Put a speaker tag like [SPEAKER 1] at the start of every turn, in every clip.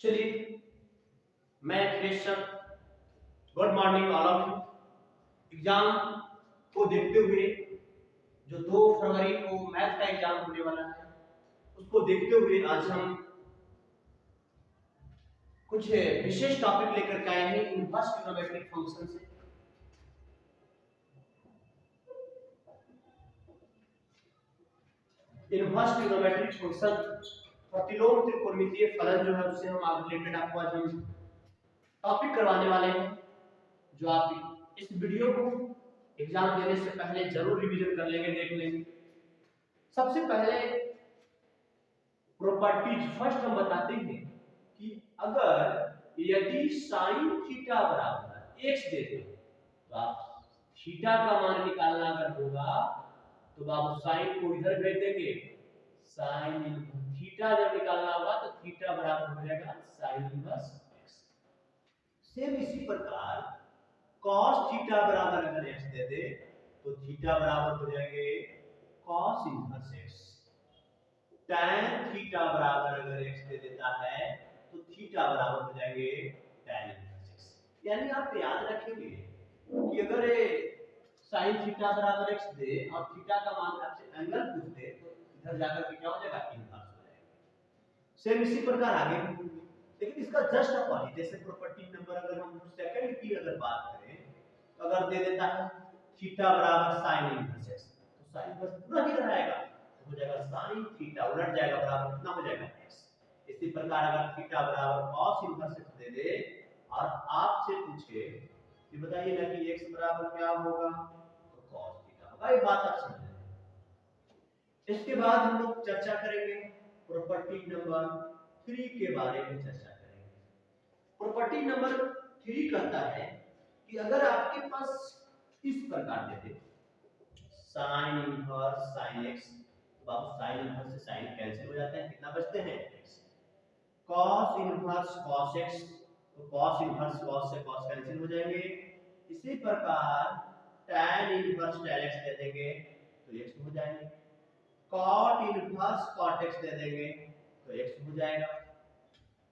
[SPEAKER 1] चलिए, मैं Akhilesh sir, good morning all of you. Exam को देखते हुए जो 2 फरवरी को मैथ का एग्जाम होने वाला है, उसको देखते हुए आज हम कुछ विशेष टॉपिक लेकर के आए हैं इनवर्स ट्रिग्नोमेट्रिक फंक्शन से। इनवर्स ट्रिग्नोमेट्रिक फंक्शन प्रतिलोम त्रिकोणमितीय फलन जो है उससे हम आज रिलेटेड आपको आज हम टॉपिक करवाने वाले हैं, जो आप इस वीडियो को एग्जाम देने से पहले जरूर रिवीजन कर लेंगे, देख लेंगे। सबसे पहले प्रॉपर्टीज फर्स्ट हम बताते हैं कि अगर यदि साइन थीटा बराबर x दे दे तो आप थीटा का मान निकालना अगर होगा तो आप साइन को इधर भेज देंगे, साइन थीटा जब निकालना होगा तो थीटा बराबर हो जाएगा साइन इनवर्स x। सेम इसी प्रकार cos थीटा बराबर अगर x दे दे तो थीटा बराबर हो जाएंगे cos inverse x। tan theta बराबर अगर x दे देता है तो थीटा बराबर हो जाएंगे tan इनवर्स x। यानी आप याद रखेंगे कि अगर sin थीटा बराबर x दे और थीटा का मान आपसे एंगल पूछ दे तो इधर जाकर के क्या हो जाएगा, इनवर्स हो जाएगा। सेम इसी प्रकार आगे भी, लेकिन इसका जस्ट अपोजिट, जैसे प्रॉपर्टी नंबर अगर हम सेकंड की अगर बात करें तो अगर दे देता है थीटा बराबर sin इनवर्स x तो sin इनवर्स पूरा ही रहेगा, तो हो जाएगा sin थीटा उलट जाएगा बराबर कितना हो जाएगा x। इसी प्रकार अगर थीटा बराबर cos इनवर्स x दे दे और आपसे पूछे कि बताइए ना कि x बराबर क्या होगा तो cos थीटा होगा। ये बात आप समझ रहे हैं। इसके बाद हम लोग चर्चा करेंगे प्रॉपर्टी नंबर 3 के बारे में चर्चा करेंगे। प्रॉपर्टी नंबर 3 कहता है कि अगर आपके पास इस प्रकार दे दे sin इनवर्स sin x, तो आप sin इनवर्स से sin कैंसिल हो जाते हैं, कितना बचते हैं x। cos inverse cos x, तो cos इनवर्स cos से cos कैंसिल हो जाएंगे। इसी प्रकार tan इनवर्स tan x दे देंगे तो x हो जाएंगे। cot इनवर्स cot x दे देंगे तो x हो जाएगा।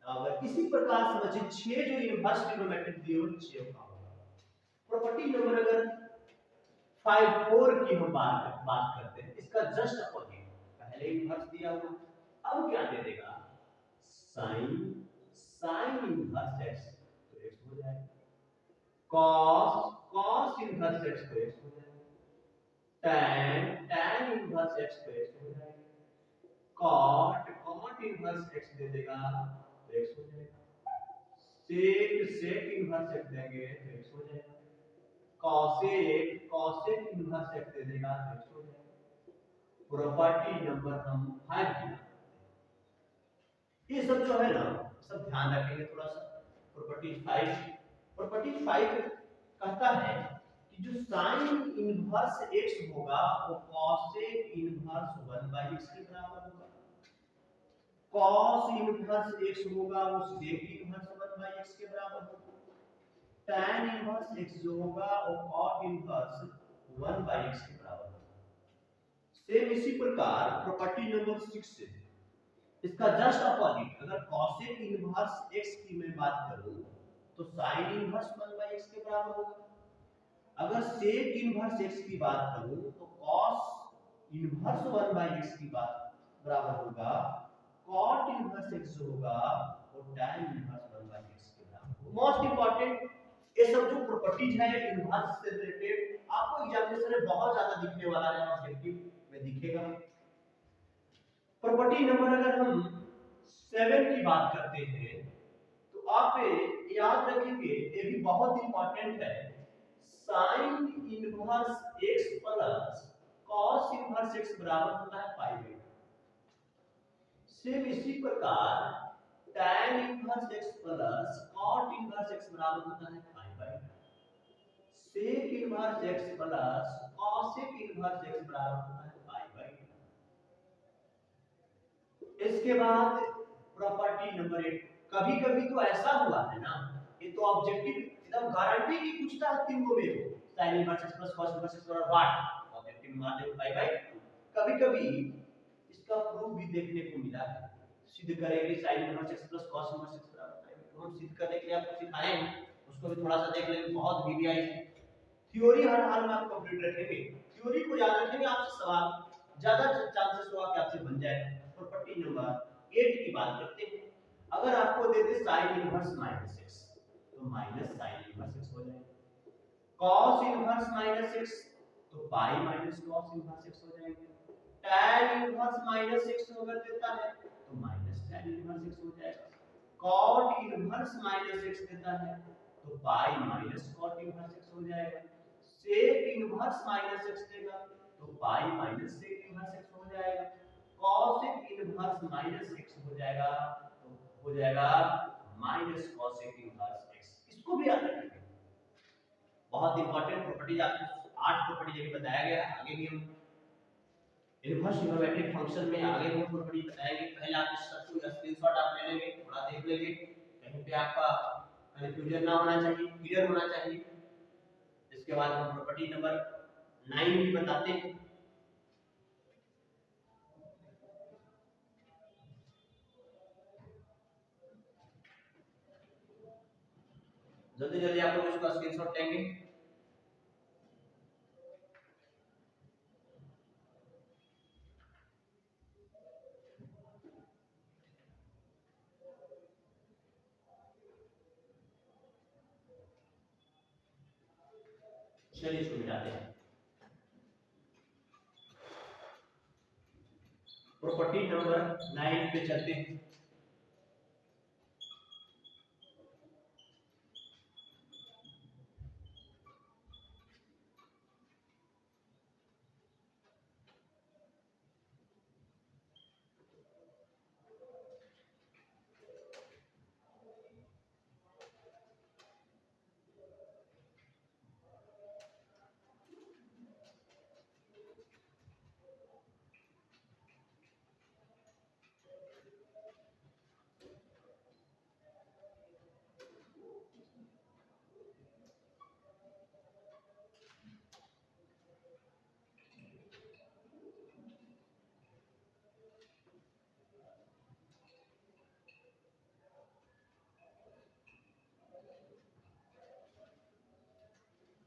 [SPEAKER 1] अगर इसी प्रकार समझिए 6 जो इनवर्स ट्रिग्नोमेट्रिक दिए हुए 6 का होगा। प्रॉपर्टी नंबर अगर 5 4 की हम बात करते हैं, इसका जस्ट अपोजिट, पहले इनवर्स दिया हुआ, अब क्या दे देगा sin इनवर्स x तो x हो जाएगा। cos इनवर्स x तो x हो जाएगा। tan इनवर्स x तो x हो जाएगा। cot इनवर्स x दे देगा तो x हो जाएगा। sec इनवर्स x देंगे तो x हो जाएगा। cosec इनवर्स x दे देगा तो x हो जाएगा। प्रॉपर्टी नंबर हम 5 की, ये सब जो है ना सब ध्यान रखेंगे थोड़ा सा। प्रॉपर्टी 5 कहता है कि जो sin इनवर्स x होगा वो cosec इनवर्स 1/x के बराबर होगा। cos इनवर्स x होगा वो sec इनवर्स 1/x के बराबर होगा। tan इनवर्स x जो होगा वो cot इनवर्स 1/x के बराबर होगा। सेम इसी प्रकार प्रॉपर्टी नंबर 6 से इसका जस्ट अपोजिट, अगर cosec इनवर्स x की मैं बात करूं तो sin इनवर्स 1/x के बराबर होगा। अगर sec इनवर्स x की बात करूं तो cos इनवर्स 1/x की बात बराबर होगा। cot इनवर्स x जो होगा वो tan इनवर्स 1/x के बराबर होगा। मोस्ट इंपॉर्टेंट ये सब जो प्रॉपर्टीज है इनवर्स से रिलेटेड आपको एग्जामिनेशन में बहुत ज्यादा दिखने वाला है, ऑब्जेक्टिव में दिखेगा। प्रॉपर्टी नंबर अगर हम 7 की बात करते हैं तो आप याद रखेंगे, ये भी बहुत इंपॉर्टेंट है, sin inverse x plus cos inverse x बराबर होता है पाई बाई। सेम इसी प्रकार tan inverse x plus cot inverse x बराबर होता है pi by. sec inverse x plus cosec inverse x बराबर होता है पाई बाई। इसके बाद प्रॉपर्टी नंबर 8, कभी कभी तो ऐसा हुआ है ना, ये तो ऑब्जेक्टिव एकदम गारंटी की पूछता है तीनों में हो, sin inverse x plus cos inverse x बराबर व्हाट, ऑब्जेक्टिव मान दे पाई बाई। कभी कभी इसका प्रूफ भी देखने को मिला है, सिद्ध करेंगे sin inverse x plus cos inverse x बराबर पाई। तो हम सिद्ध करने के लिए आपको सिखाए हैं, उसको भी थोड़ा सा देख लेंगे, बहुत वीवीआई है। थ्योरी हर हाल में आप कंप्लीट रखेंगे, थ्योरी को याद रखेंगे, आपसे सवाल ज्यादा चांसेस होगा कि आपसे बन जाए। प्रॉपर्टी नंबर 8 की बात करते हैं। अगर आपको दे दे sin इनवर्स -x तो माइनस sin इनवर्स x हो जाएगा, cos इनवर्स -x तो pi minus cos inverse x हो जाएगा, tan इनवर्स -x अगर देता है तो माइनस tan इनवर्स x हो जाएगा, cot इनवर्स -x देता है तो pi minus cot inverse x हो जाएगा, sec इनवर्स -x देगा तो pi minus sec inverse x हो जाएगा, cosec इनवर्स -x हो जाएगा तो हो जाएगा माइनस cosec इनवर्स x। इसको भी याद रखिए, बहुत इंपॉर्टेंट प्रॉपर्टीज आपको 8 प्रॉपर्टी जब बताया गया, आगे भी हम इनवर्स ट्रिग्नोमेट्रिक फंक्शन में आगे भी प्रॉपर्टी बताएंगे। पहले आप इस सब को स्क्रीनशॉट आप ले लेंगे, थोड़ा देख लेंगे, कहीं पे आपका कंफ्यूजन ना होना चाहिए, क्लियर होना चाहिए। इसके बाद हम प्रॉपर्टी नंबर 9 भी बताते हैं। जल्दी जल्दी आप लोग इसका स्क्रीनशॉट लेंगे। चलिए इसको मिटाते हैं। प्रॉपर्टी नंबर 9 पे चलते हैं।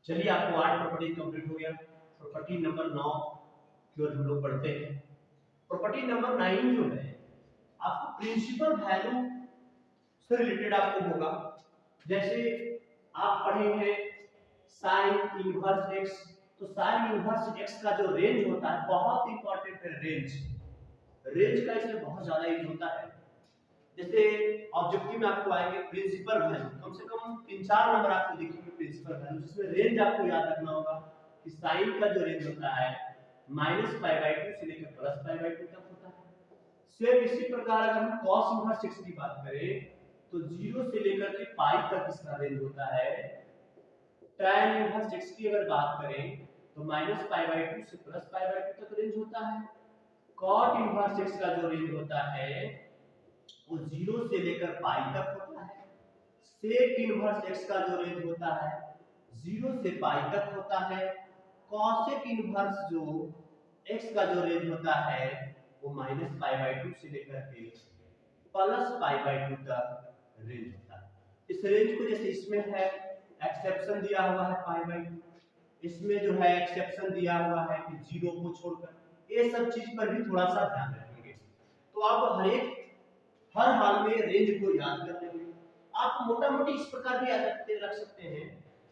[SPEAKER 1] चलिए आपको 8 प्रॉपर्टी कंप्लीट हो गया। प्रॉपर्टी नंबर 9 की ओर हम लोग पढ़ते हैं। प्रॉपर्टी नंबर 9 जो है आपको प्रिंसिपल वैल्यू से रिलेटेड आपको होगा। जैसे आप पढ़ेंगे sin इनवर्स x, तो sin इनवर्स x का जो रेंज होता है बहुत इंपॉर्टेंट है। रेंज का इसमें बहुत ज्यादा यूज होता है। जैसे ऑब्जेक्टिव में आपको आएंगे प्रिंसिपल वैल्यू, कम से कम 3-4 नंबर आपको दिखेंगे प्रिंसिपल वैल्यू, जिसमें रेंज आपको याद रखना होगा कि साइन का जो रेंज होता है -π/2 से लेकर +π/2 तक होता है। सेम इसी प्रकार अगर हम cos इनवर्स x की बात करें तो 0 से लेकर के पाई तक इसका रेंज होता है। tan इनवर्स x की अगर बात करें तो -π/2 से +π/2 तक रेंज होता है। cot इनवर्स x का जो रेंज होता है वो 0 से लेकर पाई तक होता है। सेक इनवर्स x का जो रेंज होता है 0 से पाई तक होता है। कॉसेक इनवर्स जो x का जो रेंज होता है वो -π/2 से लेकर के +π/2 तक रेंज होता है। इस रेंज को जैसे इसमें है एक्सेप्शन दिया हुआ है π/2, इसमें जो है एक्सेप्शन दिया हुआ है कि 0 को छोड़कर, ये सब चीज पर भी थोड़ा सा ध्यान रखेंगे। तो आप हर हाल में रेंज को याद कर लेंगे। आप मोटा मोटी इस प्रकार भी याद रख सकते हैं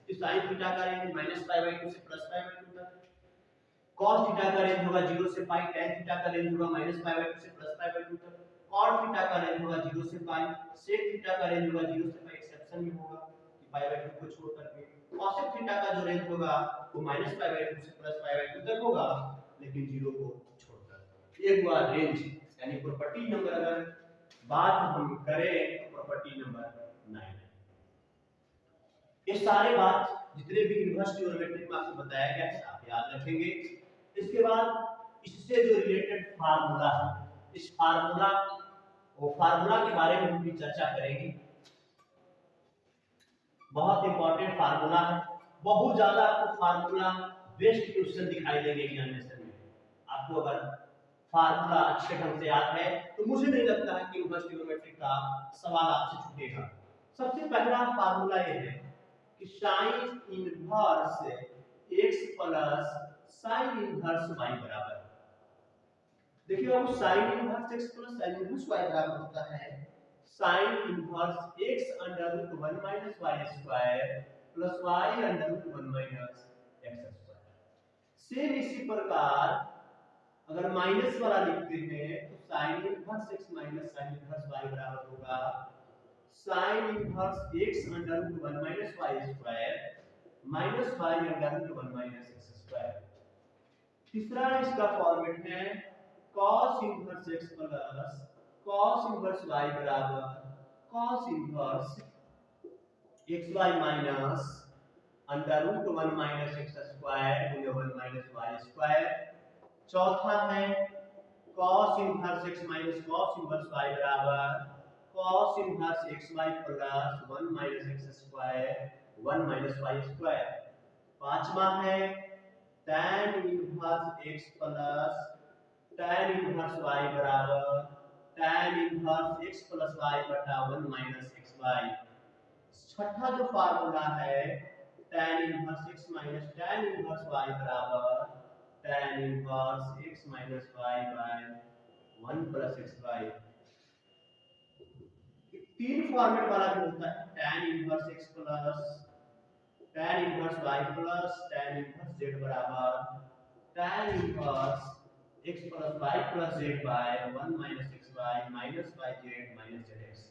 [SPEAKER 1] कि sin थीटा का रेंज -π/2 से +π/2 तक, cos थीटा का रेंज होगा 0 से पाई, tan थीटा का रेंज होगा -π/2 से +π/2 तक, cot थीटा का रेंज होगा 0 से पाई, sec थीटा का रेंज होगा 0 से पाई, एक्सेप्शन में होगा कि π/2 को छोड़ करके, cosec थीटा का जो रेंज होगा वो -π/2 से +π/2 तक होगा लेकिन 0 को छोड़कर। ये हुआ रेंज, यानी प्रॉपर्टी नंबर अगर बात हम करें तो प्रॉपर्टी नंबर 9। ये सारे बात जितने भी इनवर्स ट्रिग्नोमेट्री में आपको बताया गया है आप याद रखेंगे। इसके बाद इससे जो रिलेटेड फार्मूला है, इस फार्मूला के बारे में हम भी चर्चा करेंगे। बहुत इंपॉर्टेंट फार्मूला है, बहुत ज्यादा आपको फार्मूला बेस्ड क्वेश्चन दिखाई देंगे एग्जामिनेशन में। आपको अगर फार्मूला अच्छे ढंग से याद है, तो मुझे नहीं लगता है कि इनवर्स ट्रिग्नोमेट्री का सवाल आपसे छूटेगा। सबसे पहला फार्मूला ये है कि sine inverse x plus sine inverse y बराबर, देखिए अब sine inverse x plus sine inverse y बराबर होता है sine inverse x under root 1 minus y square plus y under root 1 minus x square. Same इसी प्रकार अगर माइनस वाला लिखते हैं तो sine inverse x minus sine inverse y बराबर होगा sine inverse x under root 1 minus y square minus y under root 1 minus x square. तीसरा इसका फॉर्मेट है cos inverse x plus cos inverse y बराबर cos inverse xy minus under root 1 minus x square गुणे 1 minus y square. चौथा है cos inverse x minus cos inverse y बराबर cos inverse xy plus 1 minus x square 1 minus y square. पांचवा है tan inverse x plus tan inverse y बराबर tan inverse x plus y बटा 1 minus xy। छठा जो formula है tan inverse x minus tan inverse y बराबर tan inverse x minus y by 1 plus xy। तीन format वाला भी होता है tan inverse x plus tan inverse y plus tan inverse z बराबर tan inverse x plus y plus z by 1 minus xy minus yz minus zx।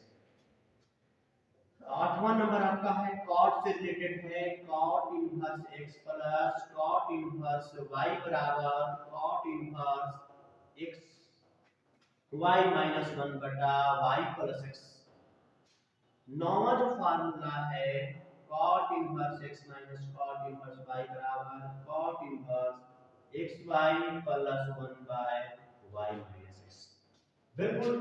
[SPEAKER 1] आठवां number आपका है cot से रिलेटेड है cot inverse x plus cot inverse y बराबर cot inverse x y minus 1 बटा y plus x। नौवां जो formula है cot inverse x minus cot inverse y बराबर cot inverse xy plus 1 by y minus x। बिल्कुल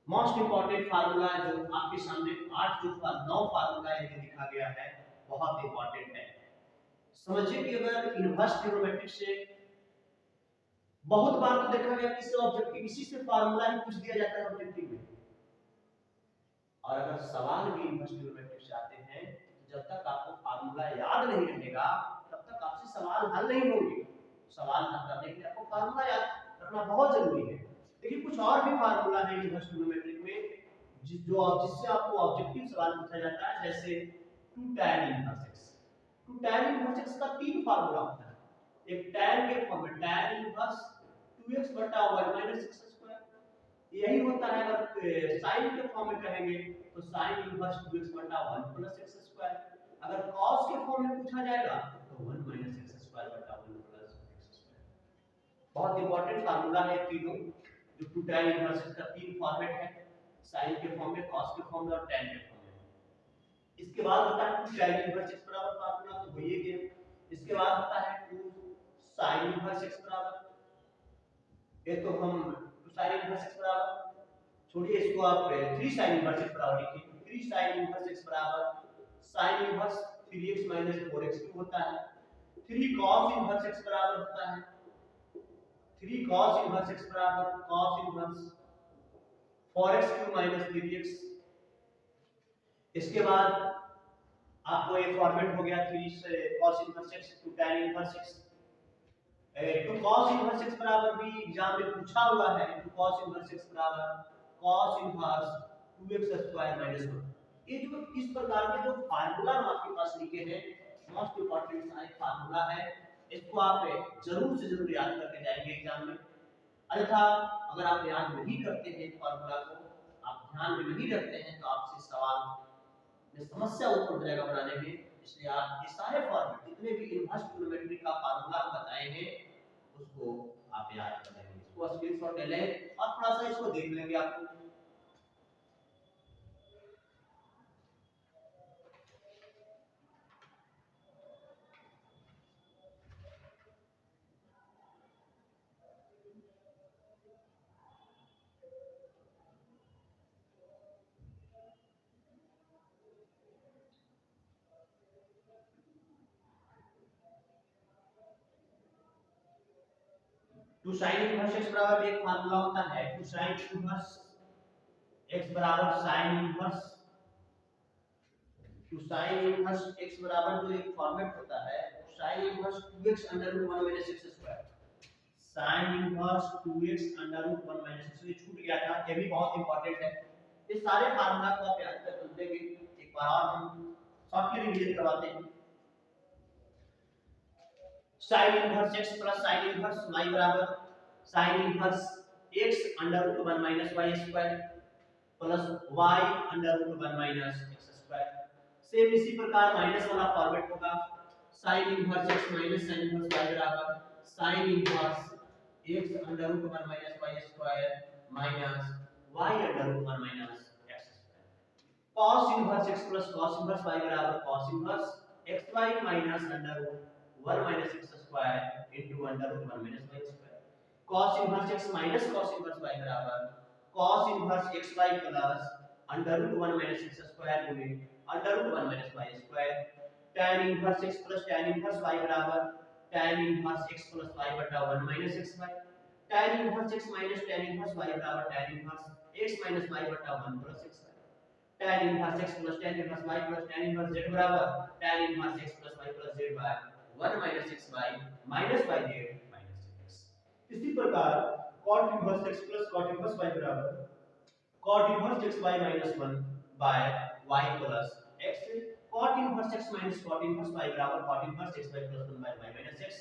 [SPEAKER 1] most important formula जो आपके सामने नौ फार्मूला है जो लिखा गया है बहुत इंपॉर्टेंट है। समझिए कि अगर इनवर्स ट्रिग्नोमेट्री से बहुत बार तो देखा गया कि इससे ऑब्जेक्टिव इसी से फार्मूला ही पूछ दिया जाता है ऑब्जेक्टिव में, और अगर सवाल भी इनवर्स ट्रिग्नोमेट्री से आते हैं तो जब तक आपको फार्मूला याद नहीं रहेगा तब तक आपसे सवाल हल नहीं होंगे। सवाल हल करने के लिए आपको फार्मूला याद रखना बहुत जरूरी है। देखिए कुछ और भी फार्मूला है इनवर्स ट्रिग्नोमेट्री में जिससे आपको ऑब्जेक्टिव सवाल पूछा जाता है, जैसे 2 tan inverse x। 2 tan inverse x का तीन फार्मूला होता है, एक tan के फॉर्म में tan इनवर्स 2x बटा 1 माइनस x स्क्वायर, यही होता है अगर sin के फॉर्म में कहेंगे तो sin इनवर्स 2x बटा 1 प्लस x स्क्वायर। अगर cos के फॉर्म में पूछा जाएगा तो 1 माइनस x स्क्वायर बटा 1 प्लस x स्क्वायर। बहुत इंपॉर्टेंट फार्मूला है तीनों, जो 2 tan इनवर्स x का तीन फॉर्मेट है, sin के फॉर्म में, cos के फॉर्म में और tan के फॉर्म में। इसके बाद होता है 2 tan इनवर्स x बराबर फार्मूला, तो वही है। इसके बाद होता है 2 sin इनवर्स x बराबर, ये तो हम 2 sin इनवर्स x बराबर छोड़िए, इसको आप 3 sin इनवर्स x बराबर लिखिए। 3 sin इनवर्स x बराबर sin इनवर्स 3x 4x होता है। 3 cos इनवर्स x बराबर होता है 3 cos इनवर्स x बराबर cos इनवर्स 4x³ 3x। इसके बाद आपको ये फॉर्मेट हो गया 3 से cos inverse x to tan inverse x। तो cos इनवर्स x बराबर भी एग्जाम में पूछा हुआ है, तो cos इनवर्स x बराबर cos इनवर्स 2x² - 1। ये जो इस प्रकार के जो फार्मूला हम आपके पास लिखे हैं मोस्ट इंपॉर्टेंट सारे फार्मूला है, इसको आप जरूर से जरूर याद करके जाएंगे एग्जाम में। अन्यथा अगर आप याद नहीं करते हैं फार्मूला को, आप ध्यान में नहीं रखते हैं, तो आपसे सवाल में समस्या उत्पन्न रहेगा बनाने में। इसलिए आप ये सारे फॉर्मूले जितने भी इनवर्स ट्रिग्नोमेट्री का फार्मूला हम बताए हैं उसको आप याद कर लेंगे, इसको स्क्रीनशॉट ले लें और थोड़ा सा इसको देख लेंगे आप। टू साइन इनवर्स x बराबर एक फार्मूला होता है, टू साइन इनवर्स x बराबर sine inverse, two sine inverse x बराबर जो एक फॉर्मेट होता है sine inverse 2x under root 1 minus x square, sine inverse 2x under root 1 minus x, ये छूट गया था, ये भी बहुत इंपॉर्टेंट है। ये सारे फार्मूला को आप याद कर लेंगे, एक बार और हम शॉर्टली रिवीजन करवाते हैं। Sine inverse x plus sine inverse y बराबर sine inverse x under root 1 minus y square plus y under root 1 minus x square. Same इसी प्रकार माइनस वाला फॉर्मेट होगा, sine inverse x minus sine inverse y बराबर sine inverse x under root 1 minus y square minus y under root 1 minus x square. cos inverse x plus cos inverse y बराबर cos inverse xy minus under root 1 minus x square into under root 1 minus y square. cos inverse x minus cos inverse y बराबर cos inverse xy plus under root 1 minus x square गुणे under root 1 minus y square. tan inverse x plus tan inverse y बराबर tan inverse x plus y बटा 1 minus xy। tan inverse x minus tan inverse y बराबर tan inverse x minus y बटा 1 plus xy। tan inverse x plus tan inverse y plus tan inverse z बराबर tan inverse x plus y plus z by 1 minus xy minus y z minus x। इसी प्रकार cot inverse x plus cot inverse y बराबर cot inverse xy minus 1 by y plus x। cot inverse x minus cot inverse y बराबर cot inverse xy plus 1 by y minus x।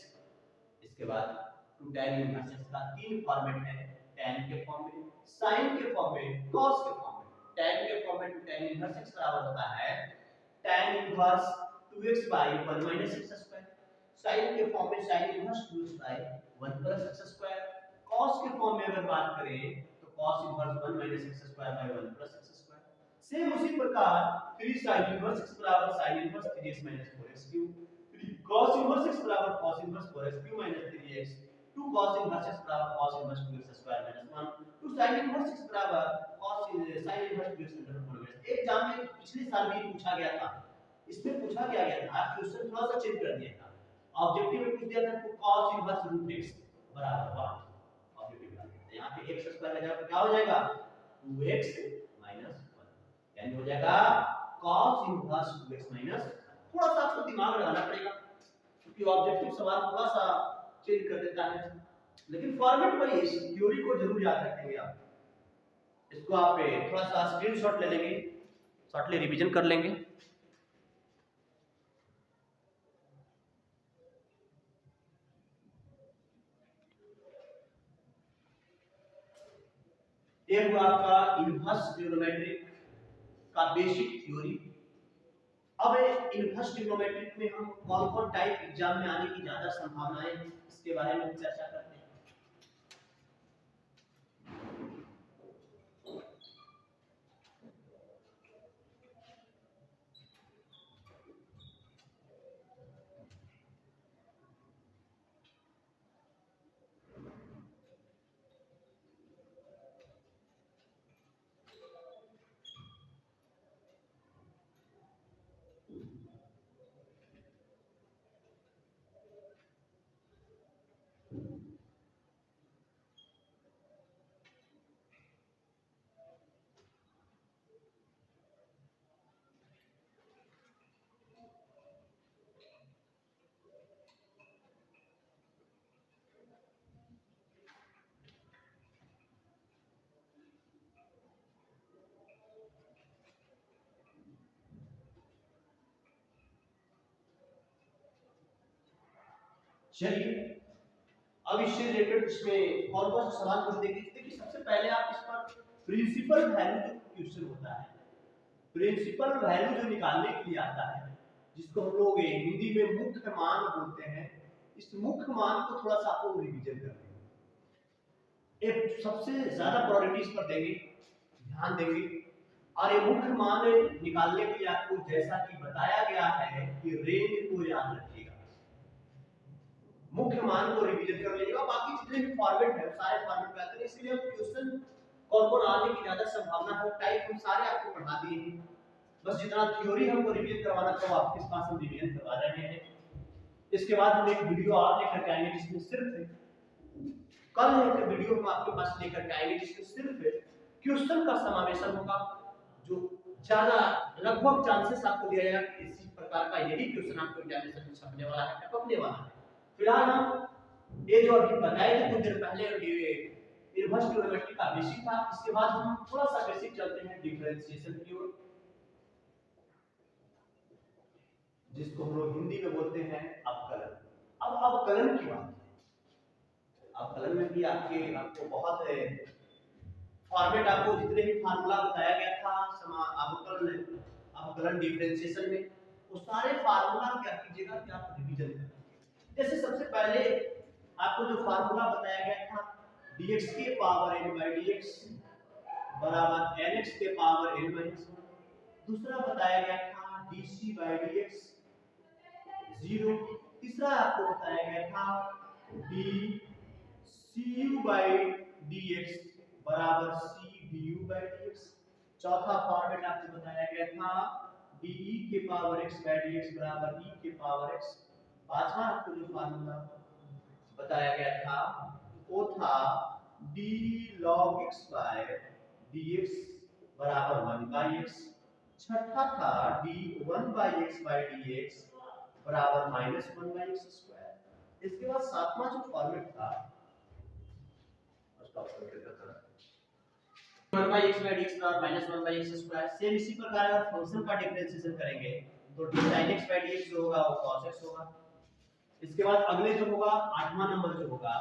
[SPEAKER 1] इसके बाद to tan inverse x का तीन format है, tan के form में, sin के form में, cos के फॉर्म में। tan के फॉर्म में टू tan इनवर्स x बराबर होता है tan inverse 2x by 1 minus x square. sin के फॉर्म में sin inverse 2x by 1 plus x square. cos के फॉर्म में अगर बात करें तो cos inverse 1 minus x square by 1 plus x square. Same उसी प्रकार 3 sin इनवर्स x बराबर sin inverse 3x minus 4x cube, 3 cos inverse x बराबर cos inverse 4x cube minus 3x, 2 cos inverse x बराबर cos inverse 2x square minus 1, 2 sin inverse x बराबर cos sin inverse 2x under root 1 minus. Exam में पिछले साल भी पूछा गया था, इसमें पूछा क्या गया था, क्वेश्चन थोड़ा सा चेंज कर दिया था। ऑब्जेक्टिव में पूछ दिया था तो cos इनवर्स रूट x बराबर 1, ऑब्जेक्टिव में यहां पे x स्क्वायर लगा तो क्या हो जाएगा 2x 1, यानी हो जाएगा cos इनवर्स 2x माइनस। थोड़ा सा आपको दिमाग लगाना पड़ेगा क्योंकि ऑब्जेक्टिव सवाल थोड़ा सा चेंज कर देता है, लेकिन फॉर्मेट वही है, थ्योरी को जरूर याद रखेंगे आप। इसको आप थोड़ा सा स्क्रीनशॉट ले लेंगे, शॉर्टली रिवीजन कर लेंगे। ये हुआ आपका इनवर्स ट्रिग्नोमेट्रिक का बेसिक थ्योरी। अब इनवर्स ट्रिग्नोमेट्रिक में हम कौन कौन टाइप एग्जाम में आने की ज्यादा संभावनाएं हैं इसके बारे में चर्चा करते हैं। चलिए अब इससे रिलेटेड इसमें कौन कौन से सवाल पूछ देंगे। देखिए सबसे पहले आप इस पर प्रिंसिपल वैल्यू जो क्वेश्चन होता है, प्रिंसिपल वैल्यू जो निकालने के लिए आता है, जिसको हम लोग हिंदी में मुख्य मान बोलते हैं, इस मुख्य मान को थोड़ा सा आपको रिवीजन कर लेंगे। एक सबसे ज्यादा प्रायोरिटी इस पर देंगे, ध्यान देंगे। और ये मुख्य मान निकालने के लिए आपको जैसा कि बताया गया है कि रेंज को याद रखिएगा, मुख्य मान को रिवीजन कर लीजिएगा। बाकी जितने भी फॉर्मेट है सारे फॉर्मेट में आते हैं, इसलिए हम क्वेश्चन कौन कौन आने की ज्यादा संभावना है टाइप हम सारे आपको पढ़ा दिए हैं। बस जितना थ्योरी हमको रिवीजन करवाना था वो आपके पास हम रिवीजन करवा रहे हैं। इसके बाद हम एक वीडियो और लेकर के आएंगे जिसमें सिर्फ कल एक वीडियो हम आपके पास लेकर के आएंगे जिसमें सिर्फ क्वेश्चन का समावेशन होगा, जो ज्यादा लगभग चांसेस आपको दिया जाएगा कि इसी प्रकार का यही क्वेश्चन आपको एग्जामिनेशन में छपने वाला है, टपकने वाला है। फिलहाल हम ये जो अभी बताए थे कुछ देर पहले यूनिवर्सिटी का बेसिक था, इसके बाद हम थोड़ा सा बेसिक चलते हैं डिफरेंशिएशन की ओर, जिसको हम लोग हिंदी में बोलते हैं अवकलन। अब अवकलन की बात है, अवकलन में भी आपको बहुत फॉर्मेट, आपको जितने भी फार्मूला बताया गया था अवकलन डिफरेंशिएशन में, वो सारे फार्मूला क्या कीजिएगा कि आप रिवीजन करें। जैसे सबसे पहले आपको जो फार्मूला बताया गया था dx के पावर n/dx बराबर nx के पावर n-1, दूसरा बताया गया था dc/dx 0, तीसरा आपको बताया गया था dcu/dx बराबर c/dx, चौथा फॉर्मेट आपको बताया गया था de के पावर x/dx बराबर e के पावर x, पांचवा आपको जो फार्मूला बताया गया था वो था d log x/dx बराबर 1/x, छठा था d1/x/dx बराबर -1/x²। इसके बाद सातवां जो फॉर्मेट था उसका one by x by d x बराबर minus one by x square. Same इसी प्रकार अगर फंक्शन का डिफरेंशिएशन करेंगे तो d sin x by d x जो होगा वो cos x होगा। इसके बाद अगले जो होगा आठवां नंबर जो होगा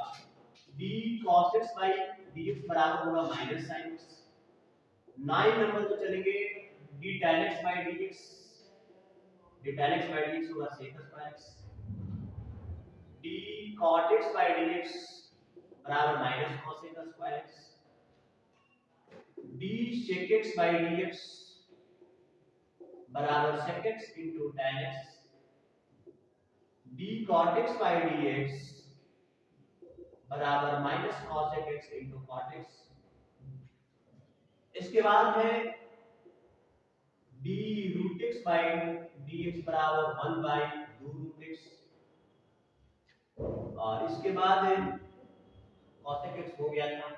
[SPEAKER 1] d cos x by d x बराबर होगा माइनस sin x। 9 नंबर जो चलेंगे d tan x by d x, d tan x by d x होगा sec square x। d cot x by d x बराबर minus cos x square x। d sec x by dx बराबर sec x into tan x, d cot x by dx बराबर minus cos x into cot x। इसके बाद है d root x by dx बराबर 1 by 2 root x, और इसके बाद है cos x हो गया था।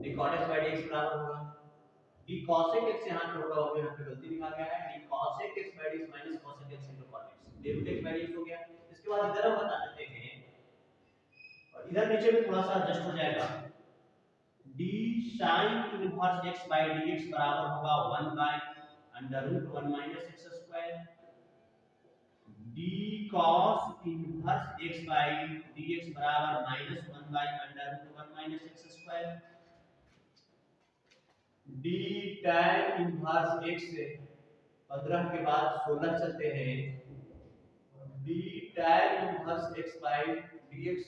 [SPEAKER 1] d cot x by dx बराबर होगा d cos x, यहाँ पे होगा वो यहाँ पे गलती लिखा गया है, d cos x by dx minus cos x into cot x, d root x by dx हो गया। इसके बाद इधर हम बता देते हैं और इधर नीचे में थोड़ा सा एडजस्ट हो जाएगा, d sin inverse x by dx बराबर होगा 1 by under root 1 minus x square, d cos inverse x by dx बराबर minus 1 by under root 1 minus x square, d tan inverse x 15 के बाद 16 चलते हैं, d tan inverse x by dx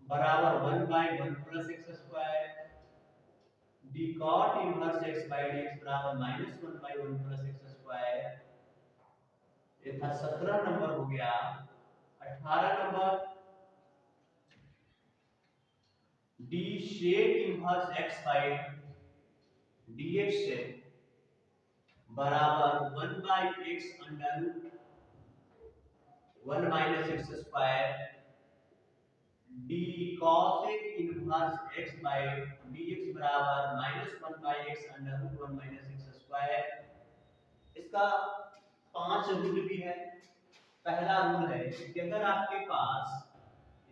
[SPEAKER 1] बराबर 1 by 1 plus x square, d cot inverse x by dx बराबर minus 1 by 1 plus x square. ये था 17 number हो गया। 18 number d sec inverse x by dx से बराबर 1 by x under root 1 minus x square, d cos inverse x by dx बराबर minus 1 by x under root 1 minus x square. इसका 5 rule भी है। पहला रूल है कि अगर आपके पास,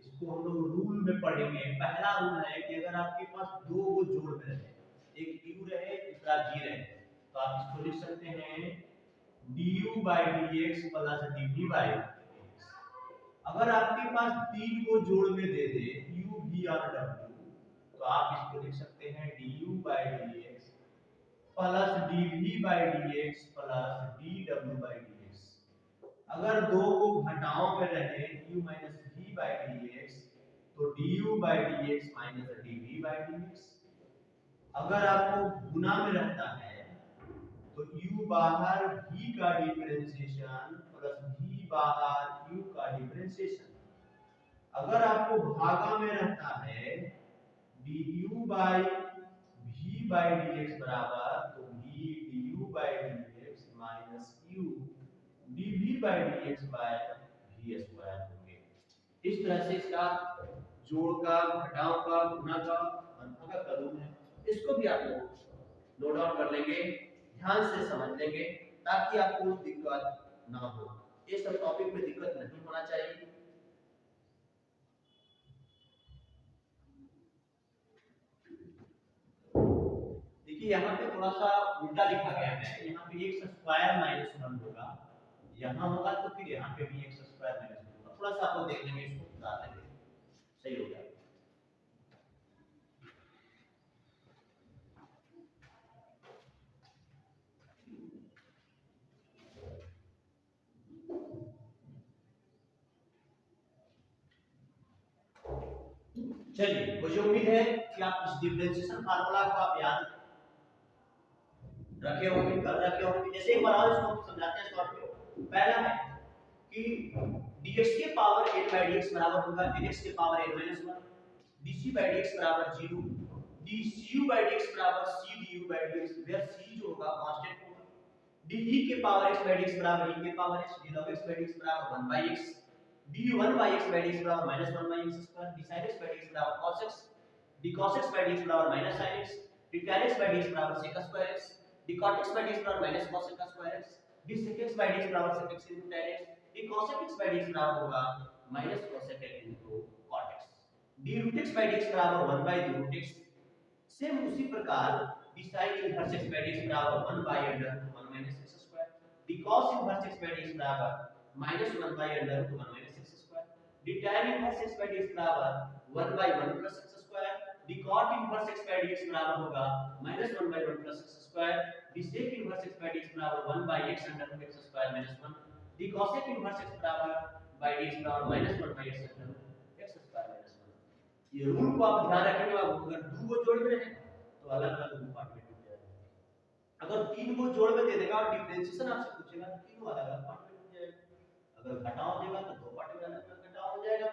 [SPEAKER 1] इसको हम लोग रूल में पढ़ेंगे, पहला रूल है कि अगर आपके पास दो वो जोड़ में रहे, एक u रहे दूसरा g रहे, तो आप इसको लिख सकते हैं du by dx plus dv by dx। अगर आपके पास तीन को जोड़ में दे दे u v और w, तो आप इसको लिख सकते हैं du by dx plus dv by dx plus dw by dx। अगर दो को घटाओ में रहे u minus v by dx, तो du by dx minus dv by dx। अगर आपको गुना में रहता है तो u बाहर v का डिफरेंशिएशन प्लस v बाहर u का डिफरेंशिएशन। अगर आपको भागा में रहता है du by v by dx बराबर तो v dv by dx by v square होंगे। इस तरह से इसका जोड़ का, घटाव का, गुणा का, अंतर का कानून है, इसको भी आप लोग नोट डाउन कर लेंगे, ध्यान से समझ लेंगे ताकि आपको दिक्कत ना हो। ये सब टॉपिक में दिक्कत नहीं होना चाहिए। देखिए यहाँ पे थोड़ा सा उल्टा लिखा गया है, यहाँ पे x स्क्वायर माइनस 1 होगा, यहाँ होगा तो फिर यहाँ पे भी x स्क्वायर माइनस 1 होगा। थोड़ा सा आप लोग देख लेंगे, इसको सुधार लेंगे, सही हो गया। चलिए, मुझे उम्मीद है कि आप इस डिफरेंशिएशन फार्मूला को आप याद रखे होंगे, कर रखे होंगे। जैसे एक बार और इसको समझाते हैं शॉर्ट में। पहला है कि dx के पावर n by dx बराबर होगा nx के power n minus 1, dc by dx बराबर 0, dcu by dx बराबर c du by dx, where c जो होगा कांस्टेंट होगा, de के पावर x by dx बराबर e के power x, d log x by dx बराबर 1 by x, d1 by x by dx बराबर minus 1 by x square, d sin x by dx बराबर cos x, d cos x by dx बराबर minus sin x, d tan x by dx बराबर sec square x, d cot x by dx बराबर minus cos square x, d sec x by dx बराबर sec x into tan x, d cos x by dx बराबर होगा minus cos x into cot x, d root x by dx बराबर 1 by the root x। Same उसी प्रकार d sin inverse x by dx बराबर 1 by under 1 minus x square, d cos inverse x by dx बराबर minus 1 by under 1 minus x square, d tan inverse x by dx बराबर 1 by 1 plus x square, d cot inverse x by dx बराबर होगा minus 1 by 1 plus x square, d sec inverse x by dx बराबर 1 by x under root x square minus 1, d cosec inverse x बराबर by dx बराबर minus 1 by x under root x square minus 1। ये rule को आप ध्यान रखेंगे, अगर दो को जोड़ में रहेगा तो अलग-अलग रूप पार्ट में टूट जाएगा। अगर तीन को जोड़ में दे देगा और डिफरेंशिएशन आपसे पूछेगा तो तीनों अलग-अलग पार्ट में टूट जाएगा। अगर घटाव देगा तो दो पार्ट में अलग-अलग घटाव हो जाएगा।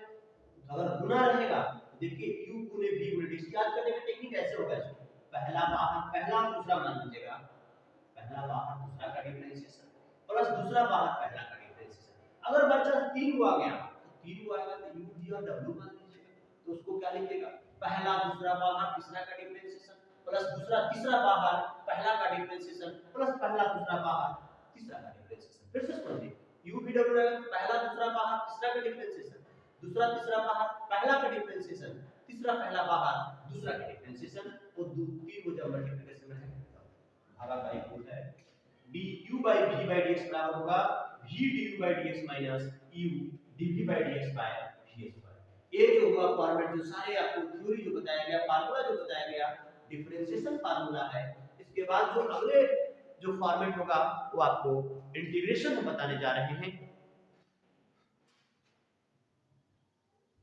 [SPEAKER 1] अगर गुना रहेगा देखिए q गुने v गुने d, याद करने का टेक्निक ऐसे होगा, इसको पहला बाहर पहला दूसरा मान लीजिएगा, पहला बाहर दूसरा का डिफरेंशिएशन प्लस दूसरा बाहर पहला का डिफरेंशिएशन। अगर बच्चा तीन को आ गया तो तीन को आएगा तो u v और w मान लीजिएगा, तो उसको क्या लिखिएगा, पहला दूसरा बाहर तीसरा का डिफरेंशिएशन प्लस दूसरा तीसरा बाहर पहला का डिफरेंशिएशन प्लस पहला दूसरा बाहर तीसरा का डिफरेंशिएशन। फिर से समझिए, u v w रहेगा तो पहला दूसरा बाहर तीसरा का डिफरेंशिएशन, दूसरा तीसरा बाहर पहला का डिफरेंशिएशन, तीसरा पहला बाहर दूसरा का डिफरेंशिएशन, और तीन को जब मल्टीप्लिकेशन में भागा का एक होता है du by v by dx बराबर होगा v du by dx minus u dv by dx by v square. ये जो होगा फॉर्मेट, जो सारे आपको थ्योरी जो बताया गया, फार्मूला जो बताया गया, डिफरेंशिएशन फार्मूला है। इसके बाद जो अगले जो फॉर्मेट होगा वो आपको इंटीग्रेशन में बताने जा रहे हैं।